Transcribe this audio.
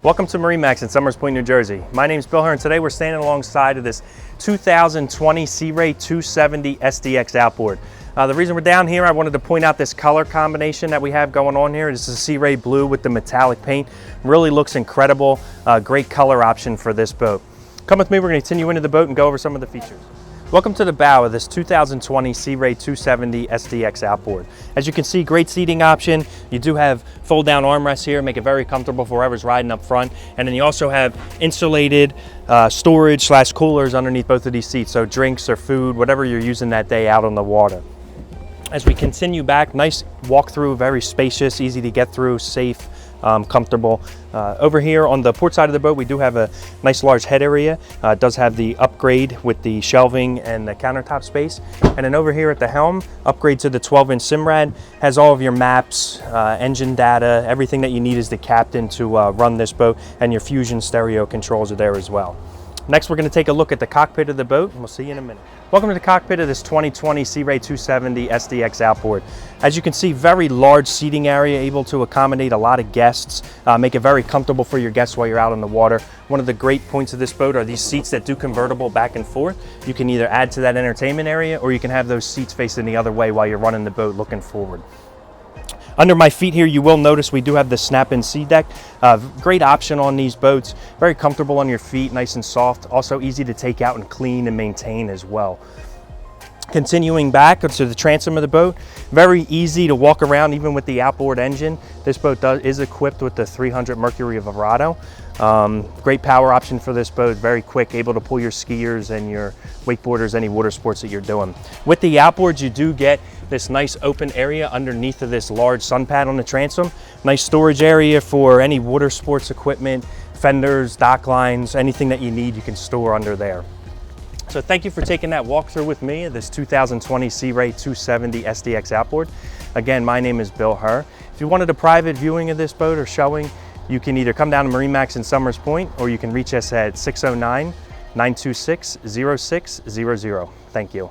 Welcome to MarineMax in Somers Point, New Jersey. My name is Bill Hearn. Today we're standing alongside of this 2020 Sea Ray 270 SDX outboard. The reason we're down here, I wanted to point out this color combination that we have going on here. This is a Sea Ray blue with the metallic paint. Really looks incredible. Great color option for this boat. Come with me, we're going to continue into the boat and go over some of the features. Welcome to the bow of this 2020 Sea Ray 270 SDX outboard. As you can see, great seating option. You do have fold down armrests here, make it very comfortable for whoever's riding up front. And then you also have insulated storage / coolers underneath both of these seats. So drinks or food, whatever you're using that day out on the water. As we continue back, nice walk-through, very spacious, easy to get through, safe, comfortable. Over here on the port side of the boat, we do have a nice large head area. It does have the upgrade with the shelving and the countertop space. And then over here at the helm, upgrade to the 12-inch Simrad, has all of your maps, engine data, everything that you need as the captain to run this boat, and your Fusion stereo controls are there as well. Next, we're going to take a look at the cockpit of the boat, and we'll see you in a minute. Welcome to the cockpit of this 2020 Sea Ray 270 SDX outboard. As you can see, very large seating area, able to accommodate a lot of guests, make it very comfortable for your guests while you're out on the water. One of the great points of this boat are these seats that do convertible back and forth. You can either add to that entertainment area, or you can have those seats facing the other way while you're running the boat looking forward. Under my feet here, you will notice we do have the snap-in sea deck. Great option on these boats. Very comfortable on your feet, nice and soft. Also easy to take out and clean and maintain as well. Continuing back to the transom of the boat, very easy to walk around even with the outboard engine. This boat is equipped with the 300 Mercury Verado. Great power option for this boat, very quick, able to pull your skiers and your wakeboarders, any water sports that you're doing. With the outboards, you do get this nice open area underneath of this large sun pad on the transom. Nice storage area for any water sports equipment, fenders, dock lines, anything that you need you can store under there. So thank you for taking that walkthrough with me of this 2020 Sea Ray 270 SDX outboard. Again, my name is Bill Hearn. If you wanted a private viewing of this boat or showing, you can either come down to MarineMax in Somers Point, or you can reach us at 609-926-0600. Thank you.